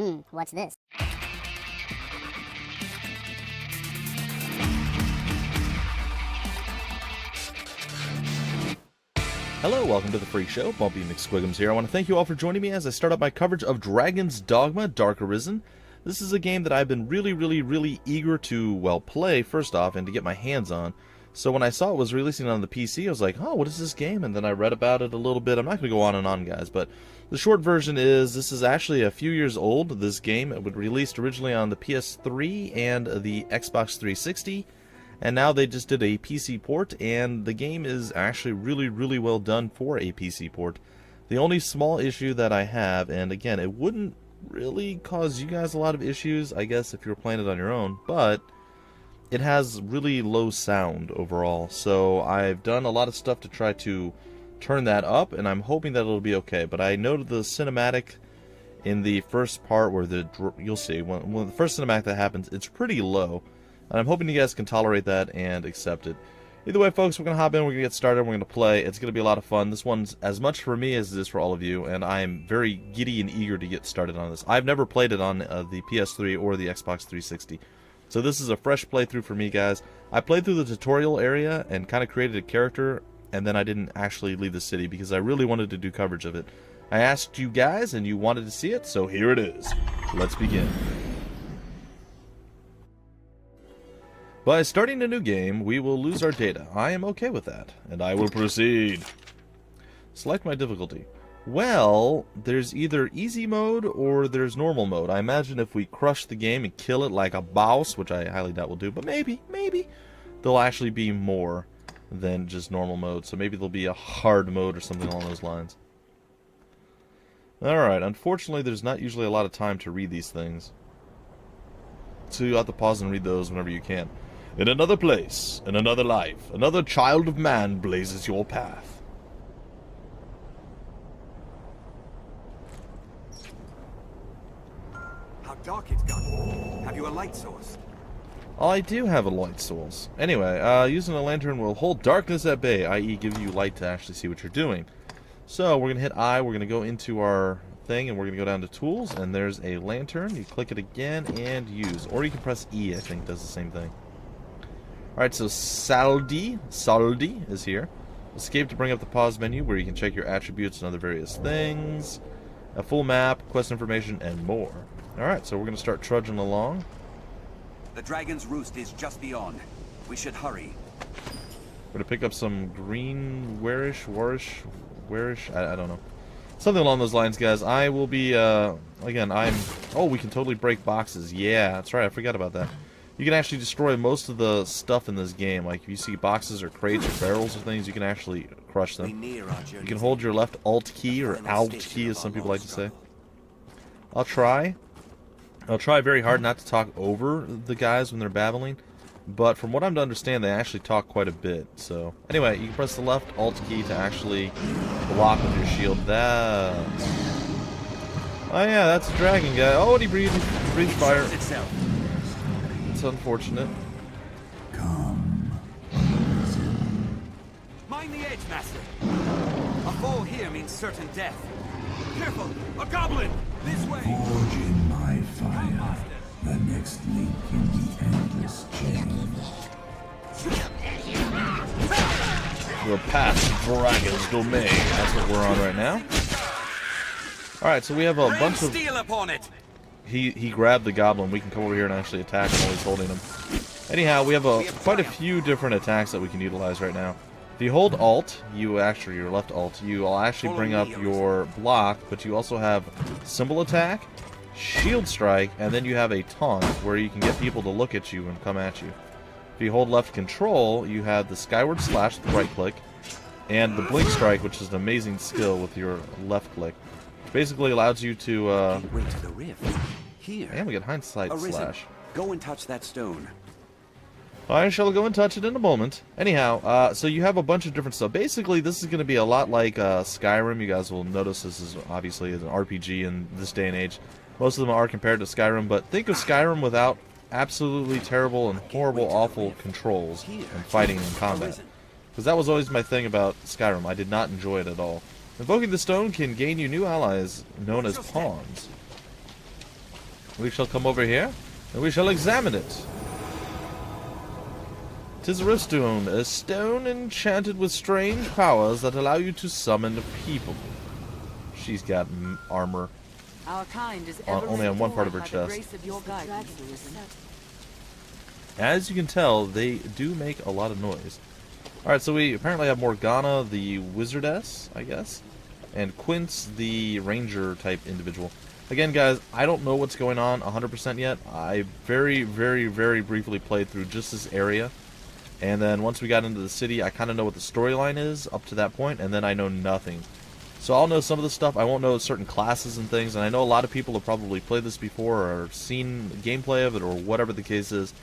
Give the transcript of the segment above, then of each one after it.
What's this? Hello, welcome to the Freak Show. Bumpy McSquigums here. I want to thank you all for joining me as I start up my coverage of Dragon's Dogma, Dark Arisen. This is a game that I've been really eager to, well, play, first off, and to get my hands on. So when I saw it was releasing on the PC, I was like, oh, what is this game? And then I read about it a little bit. I'm not going to go on and on, guys, but the short version is this is actually a few years old, this game. It was released originally on the PS3 and the Xbox 360. And now they just did a PC port, and the game is actually really well done for a PC port. The only small issue that I have, and again, it wouldn't really cause you guys a lot of issues, I guess, if you were playing it on your own, but it has really low sound overall. So I've done a lot of stuff to try to turn that up, and I'm hoping that it'll be okay. But I noted the cinematic in the first part where you'll see, when the first cinematic that happens, it's pretty low. And I'm hoping you guys can tolerate that and accept it. Either way, folks, we're going to hop in, we're going to get started, we're going to play. It's going to be a lot of fun. This one's as much for me as it is for all of you, and I'm very giddy and eager to get started on this. I've never played it on the PS3 or the Xbox 360. So this is a fresh playthrough for me, guys. I played through the tutorial area and kind of created a character, and then I didn't actually leave the city because I really wanted to do coverage of it. I asked you guys, and you wanted to see it, so here it is. Let's begin. By starting a new game, we will lose our data. I am okay with that, and I will proceed. Select my difficulty. Well, there's either easy mode or there's normal mode. I imagine if we crush the game and kill it like a boss, which I highly doubt we'll do, but maybe, there'll actually be more than just normal mode. So maybe there'll be a hard mode or something along those lines. Alright, unfortunately there's not usually a lot of time to read these things. So you'll have to pause and read those whenever you can. In another place, in another life, another child of man blazes your path. How dark it's gotten. Have you a light source? I do have a light source. Anyway, using a lantern will hold darkness at bay, i.e. give you light to actually see what you're doing. So we're going to hit I, we're going to go into our thing, and we're going to go down to tools, and there's a lantern. You click it again and use. Or you can press E, I think does the same thing. Alright, so Saldi is here. Escape to bring up the pause menu where you can check your attributes and other various things. A full map, quest information, and more. Alright, so we're going to start trudging along. The dragon's roost is just beyond. We should hurry. We're going to pick up some green warish, I don't know. Something along those lines, guys. I will be, again, oh, we can totally break boxes. Yeah, that's right, I forgot about that. You can actually destroy most of the stuff in this game. Like, if you see boxes or crates or barrels or things, you can actually crush them. You can hold your left Alt key, or Alt key, as some people like to say. I'll try very hard not to talk over the guys when they're babbling. But from what I'm to understand, they actually talk quite a bit. So, anyway, you can press the left Alt key to actually block with your shield. Oh yeah, that's a dragon guy. Oh, and he breathed fire. It's unfortunate. Come. Mind the edge, master. A fall here means certain death. Careful! A goblin! This way! Forge in my fire. The next link in the endless chain. We're past Dragon's Domain. That's what we're on right now. Alright, so we have a bunch of... Steel upon it. He grabbed the goblin. We can come over here and actually attack him while he's holding him. Anyhow, we have quite a few different attacks that we can utilize right now. If you hold Alt, your left Alt, you will actually bring up your block, but you also have symbol attack, shield strike, and then you have a taunt where you can get people to look at you and come at you. If you hold left control, you have the skyward slash with right click, and the blink strike, which is an amazing skill with your left click. Which basically allows you to Gateway to the rift. Here. and we get hindsight Arisen. slash. Go and touch that stone. I shall go and touch it in a moment. Anyhow, so you have a bunch of different stuff. Basically, this is going to be a lot like Skyrim. You guys will notice this is obviously an RPG in this day and age. Most of them are compared to Skyrim, but think of Skyrim without absolutely terrible and horrible, awful controls and fighting and combat. Because that was always my thing about Skyrim. I did not enjoy it at all. Invoking the stone can gain you new allies known as pawns. We shall come over here, and we shall examine it. 'Tis a riftstone, a stone enchanted with strange powers that allow you to summon people. She's got armor. Our kind is Only on one part of her chest. Grace of your guidance, Arisen. As you can tell, they do make a lot of noise. Alright, so we apparently have Morgana, the wizardess, I guess, and Quince, the ranger type individual. Again, guys, I don't know what's going on 100% yet. I very, very, very briefly played through just this area. And then once we got into the city, I kind of know what the storyline is up to that point, and then I know nothing. So I'll know some of the stuff. I won't know certain classes and things, and I know a lot of people have probably played this before or seen gameplay of it or whatever the case is.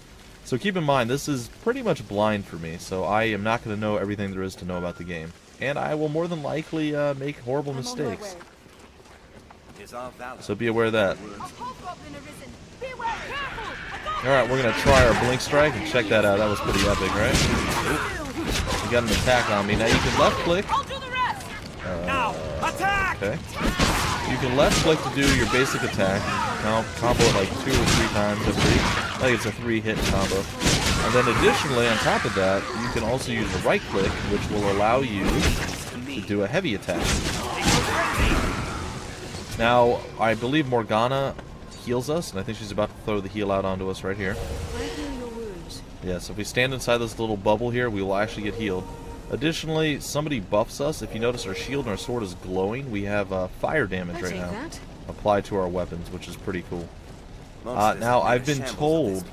So keep in mind, this is pretty much blind for me, so I am not going to know everything there is to know about the game. And I will more than likely make horrible mistakes. So be aware of that. Alright, we're going to try our blink strike and check that out. That was pretty epic, right? Oop. You got an attack on me. Now you can left click. Now, attack! Okay. You can left click to do your basic attack. Combo it like 2 or 3 times. I think it's a 3-hit combo. And then additionally, on top of that, you can also use the right click, which will allow you to do a heavy attack. Now, I believe Morgana heals us, and I think she's about to throw the heal out onto us right here. Yeah, so if we stand inside this little bubble here, we will actually get healed. Additionally, somebody buffs us. If you notice, our shield and our sword is glowing. We have fire damage right now applied to our weapons, which is pretty cool. Now, I've been told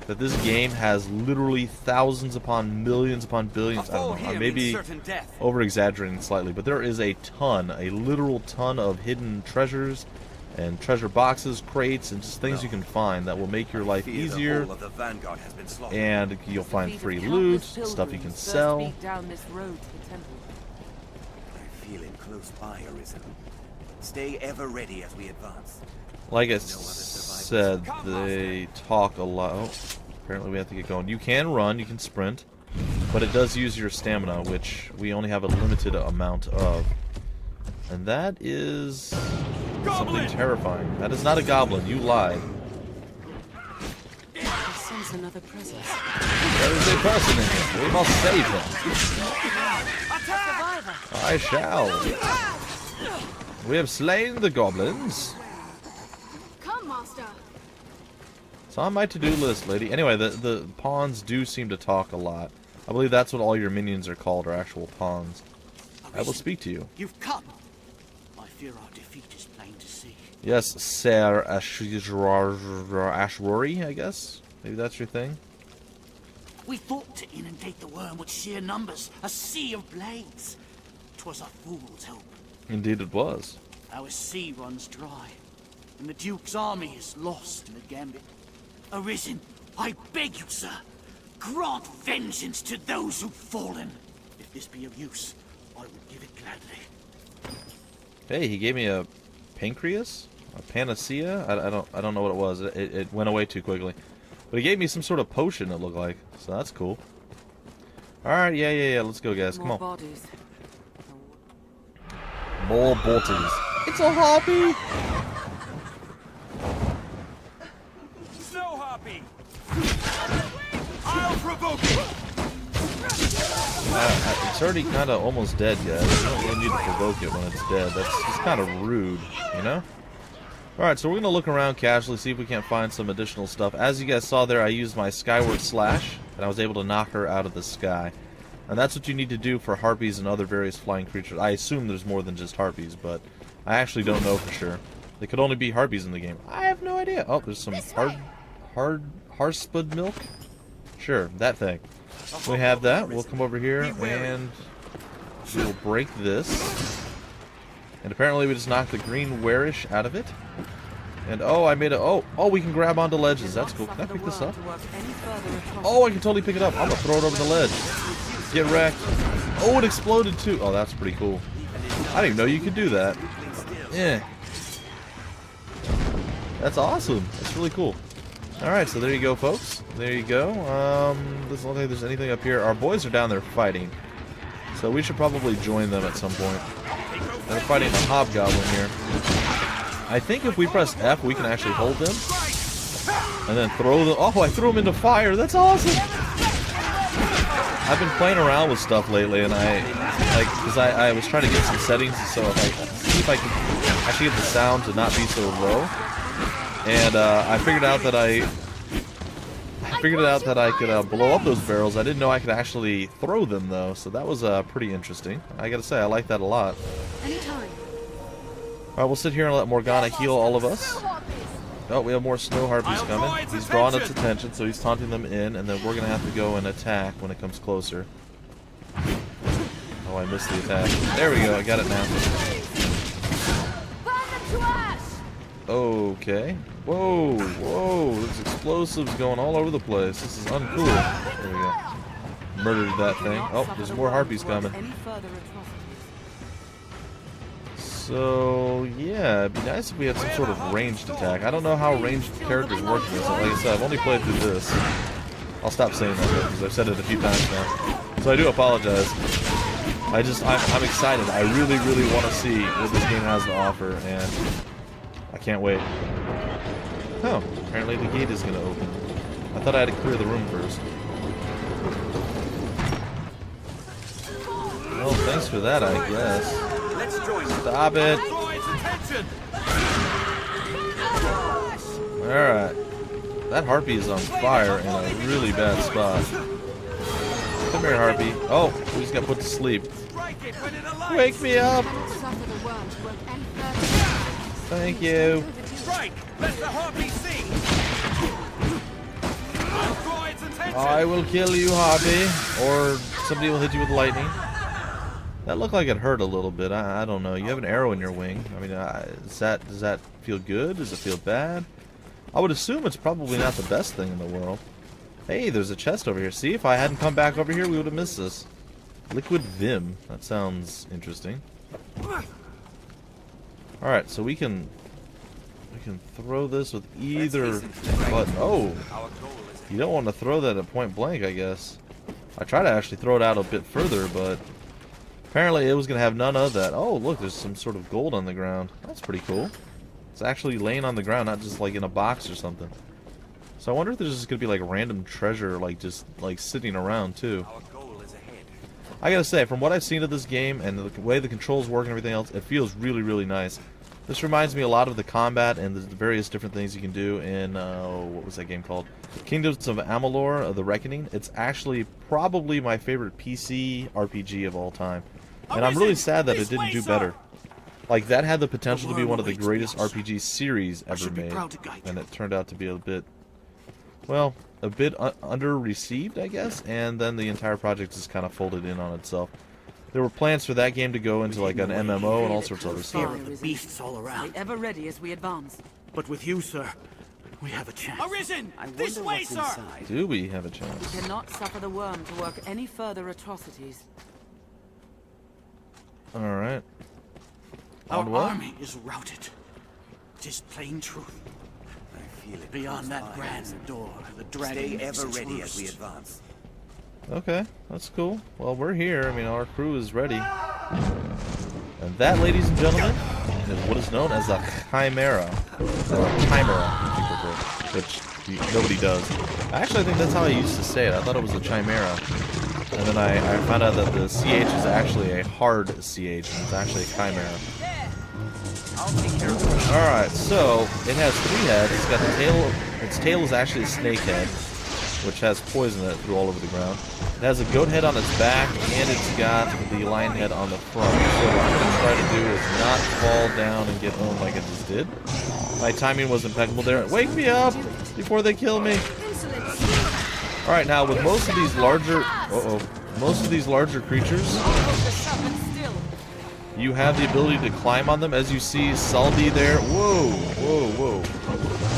that this game has literally thousands upon millions upon billions, I don't know, I may be over-exaggerating slightly, but there is a ton, a literal ton of hidden treasures and treasure boxes, crates, and just things you can find that will make your life easier, and you'll find free loot, stuff you can sell. Down this road to the temple. I feel him close by, Arisen. Stay ever ready as we advance. Like I said, they talk a lot. Oh, apparently we have to get going. You can run, you can sprint, but it does use your stamina, which we only have a limited amount of. And that is something terrifying. That is not a goblin. You lied. I sense another presence. There is a person in here. We must save him. I shall. We have slain the goblins. Come, master. It's on my to-do list, lady. Anyway, the pawns do seem to talk a lot. I believe that's what all your minions are called, are actual pawns. I will speak to you. You've come. I fear our defeat is plain to see. Yes, Sir Ashrory, I guess? Maybe that's your thing? We thought to inundate the worm with sheer numbers, a sea of blades. 'Twas a fool's hope. Indeed it was. Our sea runs dry, and the Duke's army is lost in the gambit. Arisen, I beg you, sir, grant vengeance to those who've fallen. If this be of use, I would give it gladly. Hey, he gave me a pancreas? A panacea? I don't know what it was. It went away too quickly. But he gave me some sort of potion, it looked like. So that's cool. Alright, yeah. Let's go, guys. Come More on. bodies. More bodies. It's a hobby! Snow hopping! I'll provoke it! It's already kind of almost dead, guys. You don't really need to provoke it when it's dead. That's just kind of rude, you know? Alright, so we're going to look around casually, see if we can't find some additional stuff. As you guys saw there, I used my Skyward Slash, and I was able to knock her out of the sky. And that's what you need to do for harpies and other various flying creatures. I assume there's more than just harpies, but I actually don't know for sure. They could only be harpies in the game. I have no idea. Oh, there's some Harspud milk? Sure, that thing. We have that. We'll come over here and we will break this. And apparently we just knocked the green warish out of it. And oh, I made a... Oh, we can grab onto ledges. That's cool. Can I pick this up? Oh, I can totally pick it up. I'm going to throw it over the ledge. Get wrecked. Oh, it exploded too. Oh, that's pretty cool. I didn't even know you could do that. Yeah. That's awesome. That's really cool. Alright, so there you go, folks. There you go. Doesn't look like there's anything up here. Our boys are down there fighting. So we should probably join them at some point. They're fighting a hobgoblin here. I think if we press F, we can actually hold them. And then throw them. Oh, I threw them into fire. That's awesome. I've been playing around with stuff lately, and because I was trying to get some settings, so see if I can actually get the sound to not be so low. And I figured out that I could blow up those barrels. I didn't know I could actually throw them though, so that was pretty interesting. I gotta say, I like that a lot. Anytime. All right, we'll sit here and let Morgana heal all of us. Oh, we have more snow harpies coming. He's drawing its attention, so he's taunting them in, and then we're gonna have to go and attack when it comes closer. Oh, I missed the attack. There we go. I got it now. Okay. Whoa, whoa. There's explosives going all over the place. This is uncool. There we go. Murdered that thing. Oh, there's more harpies coming. So, yeah, it'd be nice if we had some sort of ranged attack. I don't know how ranged characters work in this. Like I said, I've only played through this. I'll stop saying that because I've said it a few times now. So I do apologize. I'm excited. I really, really want to see what this game has to offer, and I can't wait. Oh, apparently the gate is going to open. I thought I had to clear the room first. Well, thanks for that, I guess. Stop it. Alright. That harpy is on fire in a really bad spot. Come here, harpy. Oh, we just got put to sleep. Wake me up! Thank you. I will kill you, harpy. Or somebody will hit you with lightning. That looked like it hurt a little bit. I don't know. You have an arrow in your wing. I mean, does that feel good? Does it feel bad? I would assume it's probably not the best thing in the world. Hey, there's a chest over here. See, if I hadn't come back over here, we would have missed this. Liquid Vim. That sounds interesting. Alright, so we can throw this with either button. Oh! You don't want to throw that at point blank, I guess. I tried to actually throw it out a bit further, but apparently it was going to have none of that. Oh, look, there's some sort of gold on the ground. That's pretty cool. It's actually laying on the ground, not just like in a box or something. So I wonder if there's just going to be like random treasure like just like sitting around too. I gotta say, from what I've seen of this game and the way the controls work and everything else, it feels really, really nice. This reminds me a lot of the combat and the various different things you can do in, what was that game called? Kingdoms of Amalur, The Reckoning. It's actually probably my favorite PC RPG of all time. And I'm really sad that it didn't do better. Like, that had the potential to be one of the greatest RPG series ever made. And it turned out to be a bit, well, a bit under-received, I guess. And then the entire project just kind of folded in on itself. There were plans for that game to go into like an MMO and all sorts of other stuff. The beasts all around. Ever ready as we advance. But with you, sir, we have a chance. Arisen! I This wonder way, what's sir! inside. Do we have a chance? We cannot suffer the worm to work any further atrocities. Alright. Our what? army is routed. 'Tis plain truth. I feel it Beyond close that by, grand Arisen. door, the dragon Stay makes ever its ready as we roost. advance. Okay, that's cool. Well, we're here. I mean, our crew is ready. And that, ladies and gentlemen, is what is known as a Chimera. Or Chimera, if you prefer. Which nobody does. Actually, I think that's how I used to say it. I thought it was a Chimera. And then I found out that the CH is actually a hard CH, and it's actually a Chimera. Alright, so it has 3 heads. It's got the tail. Its tail is actually a snake head, which has poison that it threw all over the ground. It has a goat head on its back, and it's got the lion head on the front. So what I'm going to try to do is not fall down and get owned like it just did. My timing was impeccable there. Wake me up before they kill me. Alright, now with most of these larger... most of these larger creatures, you have the ability to climb on them. As you see, Saldi there. Whoa, whoa, whoa.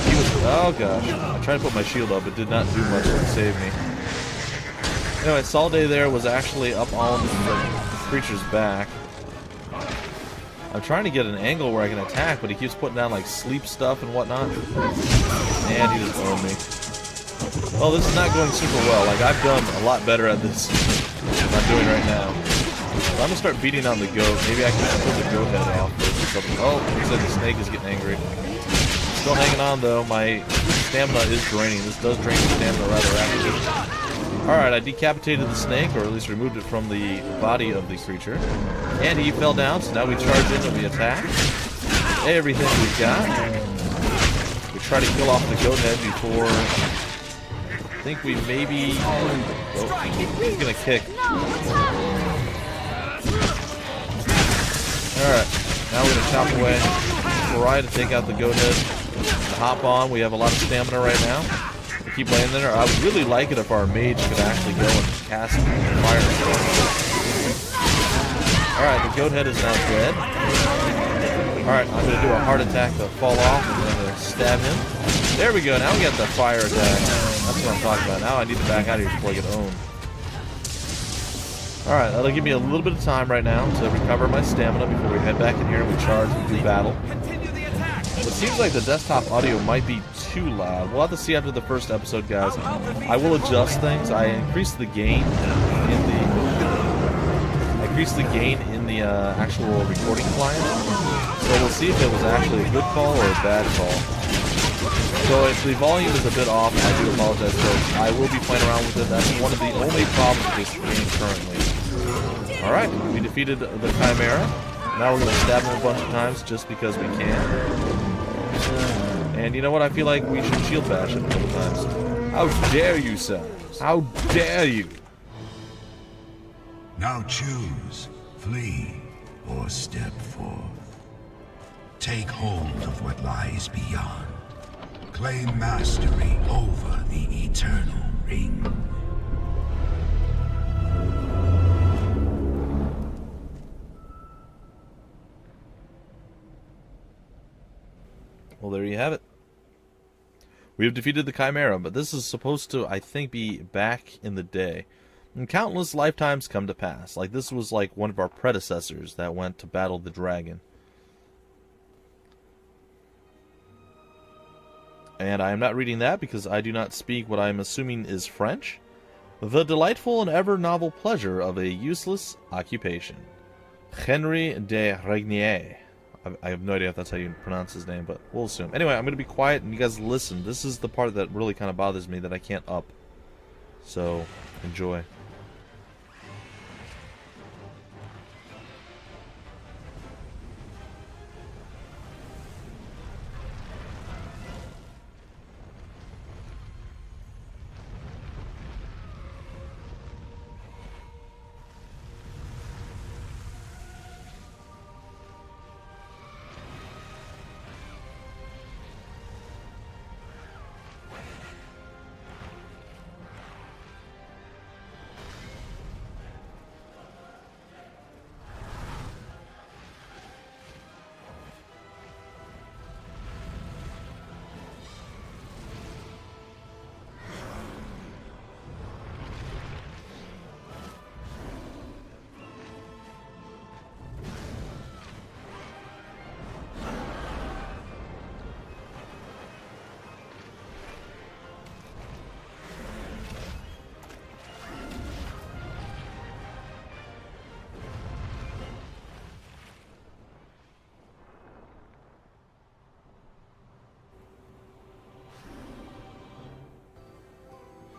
He was... oh gosh. I tried to put my shield up. It did not do much to save me. Anyway, Saldi there was actually up on the creature's back. I'm trying to get an angle where I can attack, but he keeps putting down like sleep stuff and whatnot. And he just owned me. Well, this is not going super well. Like, I've done a lot better at this than I'm doing right now. So I'm going to start beating on the goat. Maybe I can put the goat head off. something. Oh, looks like the snake is getting angry. Still hanging on though. My stamina is draining. This does drain the stamina rather rapidly. Alright, I decapitated the snake, or at least removed it from the body of the creature. And he fell down, so now we charge in and we attack. Everything we've got. We try to kill off the goat head before... I think we maybe... Oh, he's gonna kick. Alright, now we're gonna chop away. Try to take out the goat head. Hop on, we have a lot of stamina right now. We keep laying there. I would really like it if our mage could actually go and cast fire. Alright, the goat head is now dead. Alright, I'm gonna do a heart attack to fall off and then I'm gonna stab him. There we go, now we got the fire attack. That's what I'm talking about. Now I need to back out of here before I get owned. Alright, that'll give me a little bit of time right now to recover my stamina before we head back in here and we charge and do battle. It seems like the desktop audio might be too loud. We'll have to see after the first episode, guys. I will adjust things. I increased the gain in the actual recording client. So we'll see if it was actually a good call or a bad call. So if the volume is a bit off, I do apologize, folks. I will be playing around with it. That's one of the only problems with this game currently. Alright, we defeated the Chimera. Now we're going to stab him a bunch of times just because we can. And you know what? I feel like we should shield bash him a couple times. How dare you, sir? How dare you? Now choose, flee, or step forth. Take hold of what lies beyond. Claim mastery over the eternal ring. Well, there you have it. We have defeated the Chimera, but this is supposed to, I think, be back in the day. And countless lifetimes come to pass. Like, this was like one of our predecessors that went to battle the dragon. And I am not reading that because I do not speak what I am assuming is French. The delightful and ever novel pleasure of a useless occupation. Henry de Regnier. I have no idea if that's how you pronounce his name, but we'll assume. Anyway, I'm going to be quiet and you guys listen. This is the part that really kind of bothers me that I can't up. So, enjoy.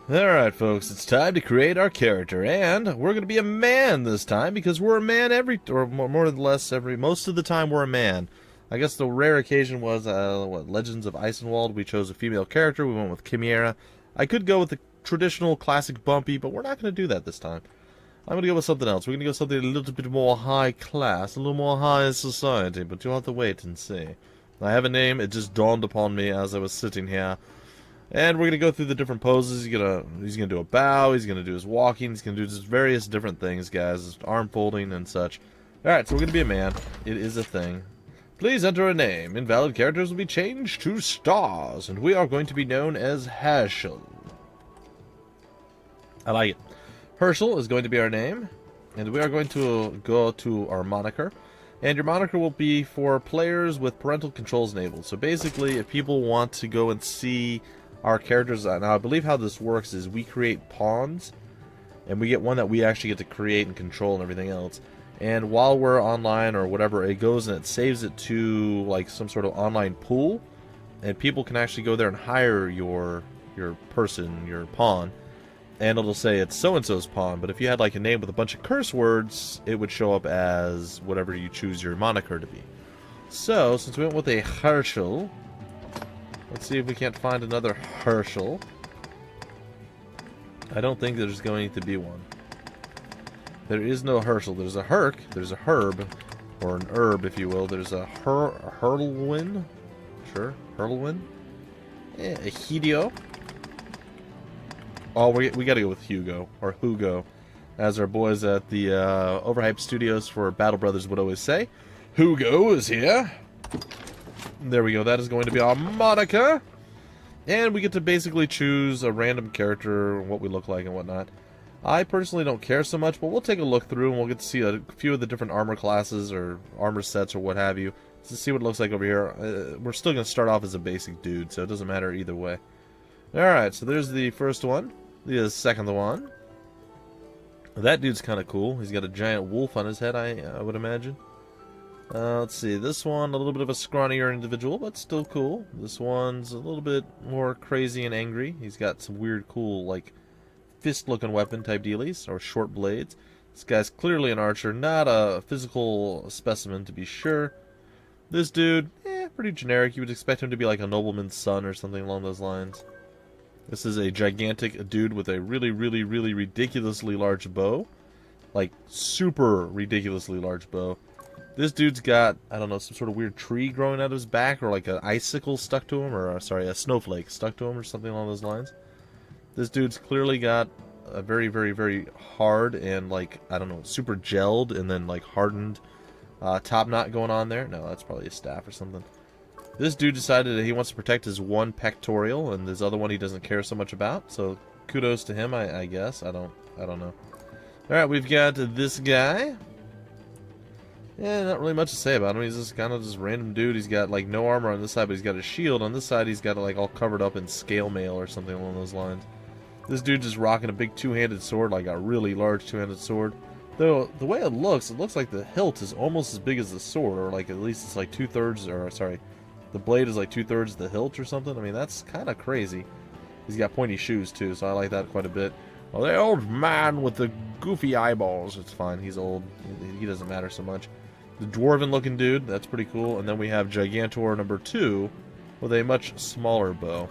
Alright, folks, it's time to create our character, and we're going to be a man this time, because we're a man more or less most of the time we're a man. I guess the rare occasion was, Legends of Eisenwald, we chose a female character, we went with Chimera. I could go with the traditional classic Bumpy, but we're not going to do that this time. I'm going to go with something else. We're going to go with something a little bit more high class, a little more high society, but you'll have to wait and see. I have a name, it just dawned upon me as I was sitting here. And we're going to go through the different poses. He's gonna do a bow, he's going to do his walking, he's going to do just various different things, guys. His arm folding and such. Alright, so we're going to be a man. It is a thing. Please enter a name. Invalid characters will be changed to stars, and we are going to be known as Herschel. I like it. Herschel is going to be our name, and we are going to go to our moniker. And your moniker will be for players with parental controls enabled. So basically, if people want to go and see our characters, now I believe how this works is we create pawns, and we get one that we actually get to create and control and everything else. And while we're online or whatever, it goes and it saves it to like some sort of online pool, and people can actually go there and hire your person, your pawn, and it'll say it's so-and-so's pawn. But if you had like a name with a bunch of curse words, it would show up as whatever you choose your moniker to be. So, since we went with a Herschel, let's see if we can't find another Herschel. I don't think there's going to be one. There is no Herschel. There's a Herc, there's a Herb, or an Herb, if you will. There's a Hurlwin. Sure, Hurlwin. A Hideo. Oh, we gotta go with Hugo, or Hugo, as our boys at the Overhyped Studios for Battle Brothers would always say. Hugo is here. There we go. That is going to be our Monica. And we get to basically choose a random character, what we look like and whatnot. I personally don't care so much, but we'll take a look through and we'll get to see a few of the different armor classes or armor sets or what have you to see what it looks like over here. We're still going to start off as a basic dude, so it doesn't matter either way. Alright, so there's the first one. The second one. That dude's kind of cool. He's got a giant wolf on his head, I would imagine. Let's see, this one, a little bit of a scrawnier individual, but still cool. This one's a little bit more crazy and angry. He's got some weird, cool, like, fist-looking weapon type dealies, or short blades. This guy's clearly an archer, not a physical specimen to be sure. This dude, pretty generic. You would expect him to be like a nobleman's son or something along those lines. This is a gigantic dude with a really, really, really ridiculously large bow. Like, super ridiculously large bow. This dude's got, I don't know, some sort of weird tree growing out of his back, or like an icicle stuck to him, or, sorry, a snowflake stuck to him, or something along those lines. This dude's clearly got a very, very, very hard and, like, I don't know, super gelled and then, like, hardened top knot going on there. No, that's probably a staff or something. This dude decided that he wants to protect his one pectoral, and this other one he doesn't care so much about. So, kudos to him, I guess. I don't know. Alright, we've got this guy. Yeah, not really much to say about him. He's just kind of this random dude. He's got, like, no armor on this side, but he's got a shield. On this side, he's got it, like, all covered up in scale mail or something along those lines. This dude just rocking a big two-handed sword, like a really large two-handed sword. Though, the way it looks like the hilt is almost as big as the sword, or, like, at least it's, like, two-thirds, or, sorry, the blade is, like, two-thirds of the hilt or something. I mean, that's kind of crazy. He's got pointy shoes, too, so I like that quite a bit. Well, the old man with the goofy eyeballs. It's fine. He's old. He doesn't matter so much. The dwarven-looking dude, that's pretty cool. And then we have Gigantor number 2 with a much smaller bow.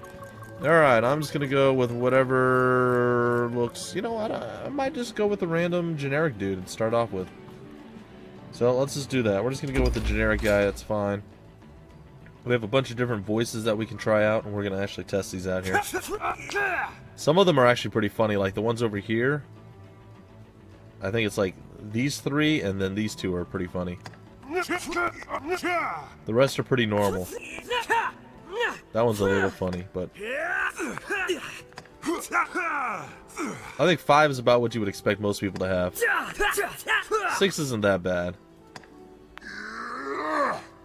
Alright, I'm just going to go with whatever looks... You know what? I might just go with the random generic dude and start off with. So let's just do that. We're just going to go with the generic guy. That's fine. We have a bunch of different voices that we can try out, and we're going to actually test these out here. Some of them are actually pretty funny, like the ones over here. I think it's like these three, and then these two are pretty funny. The rest are pretty normal. That one's a little funny, but... I think 5 is about what you would expect most people to have. 6 isn't that bad.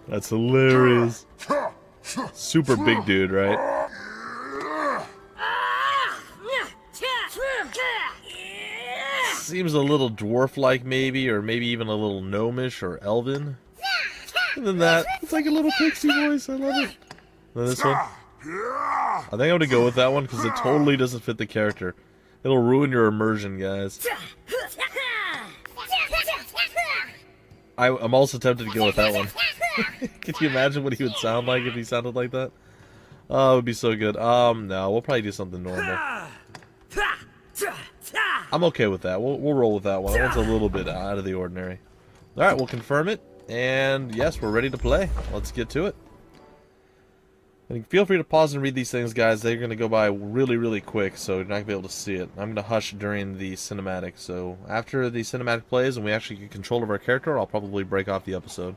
That's hilarious. Super big dude, right? Seems a little dwarf-like maybe, or maybe even a little gnomish or elven. And then that, it's like a little pixie voice, I love it. And then this one. I think I'm gonna go with that one because it totally doesn't fit the character. It'll ruin your immersion, guys. I'm also tempted to go with that one. Can you imagine what he would sound like if he sounded like that? Oh, it would be so good. No, we'll probably do something normal. I'm okay with that. We'll roll with that one. That one's a little bit out of the ordinary. Alright, we'll confirm it. And yes, we're ready to play. Let's get to it. And feel free to pause and read these things, guys. They're going to go by really, really quick, so you're not going to be able to see it. I'm going to hush during the cinematic. So after the cinematic plays and we actually get control of our character, I'll probably break off the episode.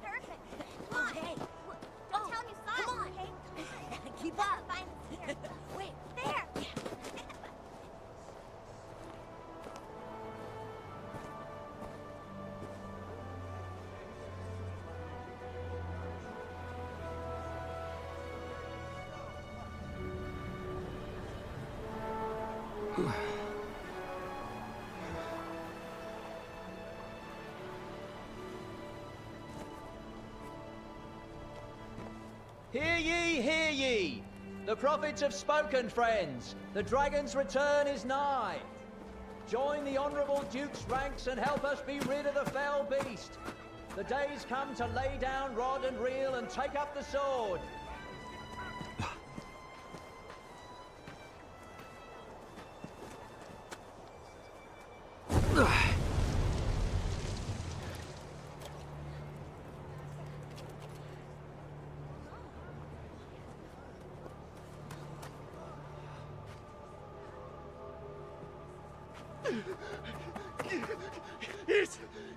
Hear ye, hear ye! The prophets have spoken, friends. The dragon's return is nigh. Join the honourable Duke's ranks and help us be rid of the fell beast. The day's come to lay down rod and reel and take up the sword.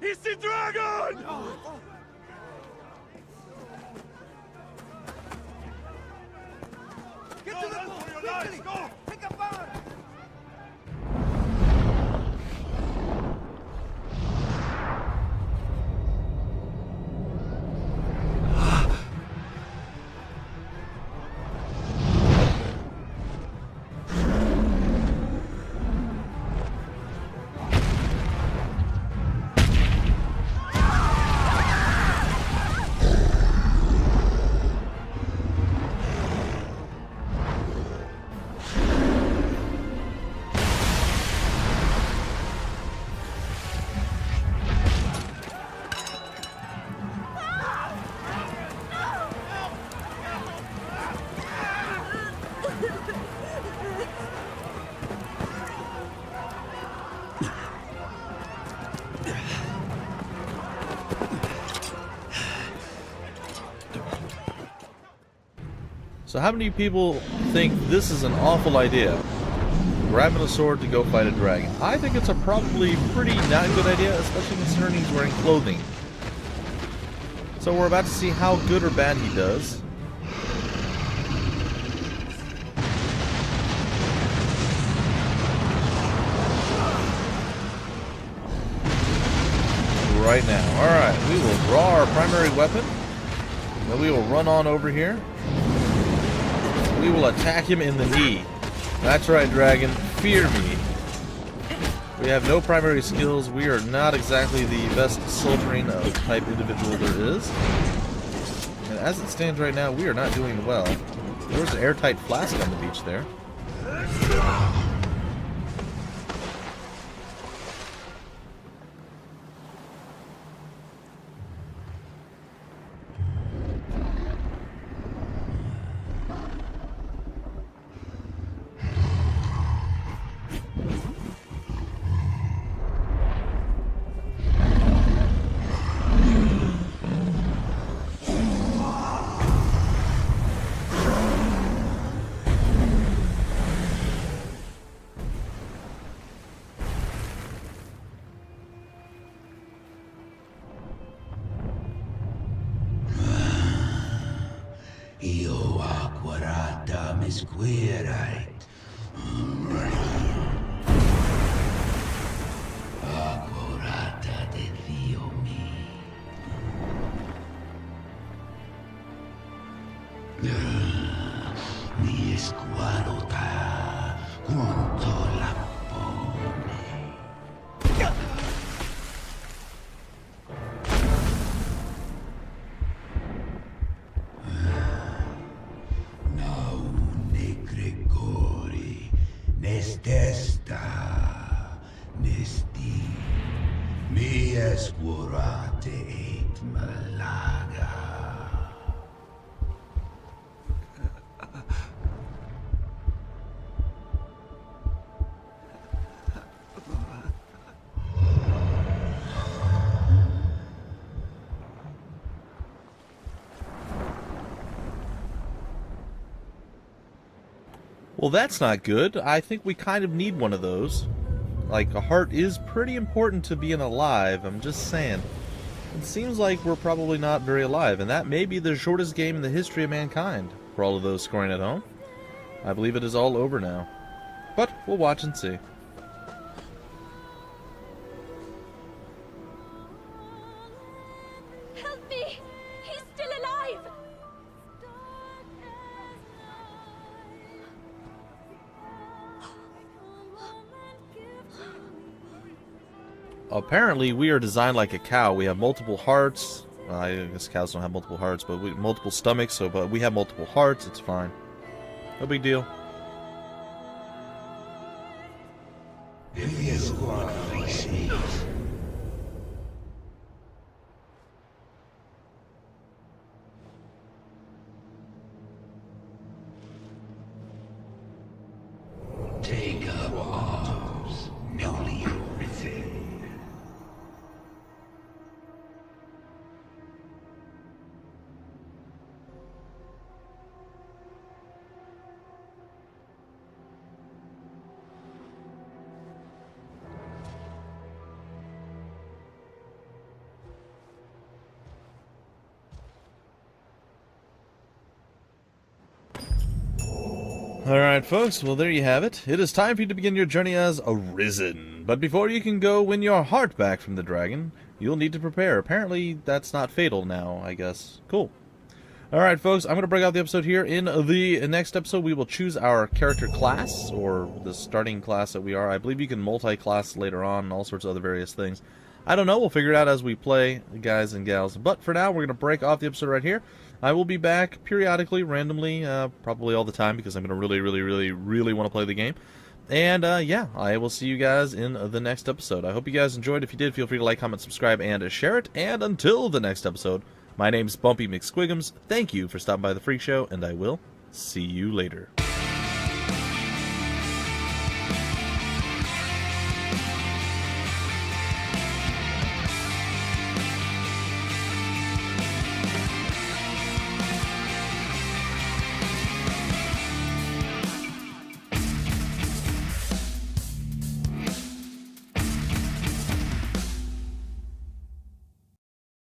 It's the dragon! Get to the boat! Quickly! Go! Take a bar! So how many people think this is an awful idea? Grabbing a sword to go fight a dragon. I think it's a probably pretty not good idea, especially considering he's wearing clothing. So we're about to see how good or bad he does. Right now. Alright, we will draw our primary weapon. Then we will run on over here. We will attack him in the knee. That's right, dragon. Fear me. We have no primary skills. We are not exactly the best soldiering type individual there is. And as it stands right now, we are not doing well. There was an airtight flask on the beach there. Io acquarata misquirite. Acquarata de Dio mi. Mi squarota quanto la pone. Nestesta, nesti, mi escurate et malaga. Well, that's not good. I think we kind of need one of those. Like, a heart is pretty important to being alive, I'm just saying. It seems like we're probably not very alive, and that may be the shortest game in the history of mankind, for all of those scoring at home. I believe it is all over now. But we'll watch and see. Help me! He's still alive! Apparently, we are designed like a cow. We have multiple hearts, Well, I guess cows don't have multiple hearts, but multiple stomachs. But we have multiple hearts. It's fine. No big deal. If you squad faces. Take up arms, newly arisen. Alright folks, well there you have it. It is time for you to begin your journey as Arisen. But before you can go win your heart back from the dragon, you'll need to prepare. Apparently that's not fatal now, I guess. Cool. Alright folks, I'm going to break out the episode here. In the next episode we will choose our character class, or the starting class that we are. I believe you can multi-class later on and all sorts of other various things. I don't know, we'll figure it out as we play, guys and gals. But for now, we're going to break off the episode right here. I will be back periodically, randomly, probably all the time, because I'm going to really want to play the game. And, yeah, I will see you guys in the next episode. I hope you guys enjoyed. If you did, feel free to like, comment, subscribe, and share it. And until the next episode, my name's Bumpy McSquigums. Thank you for stopping by the Freak Show, and I will see you later.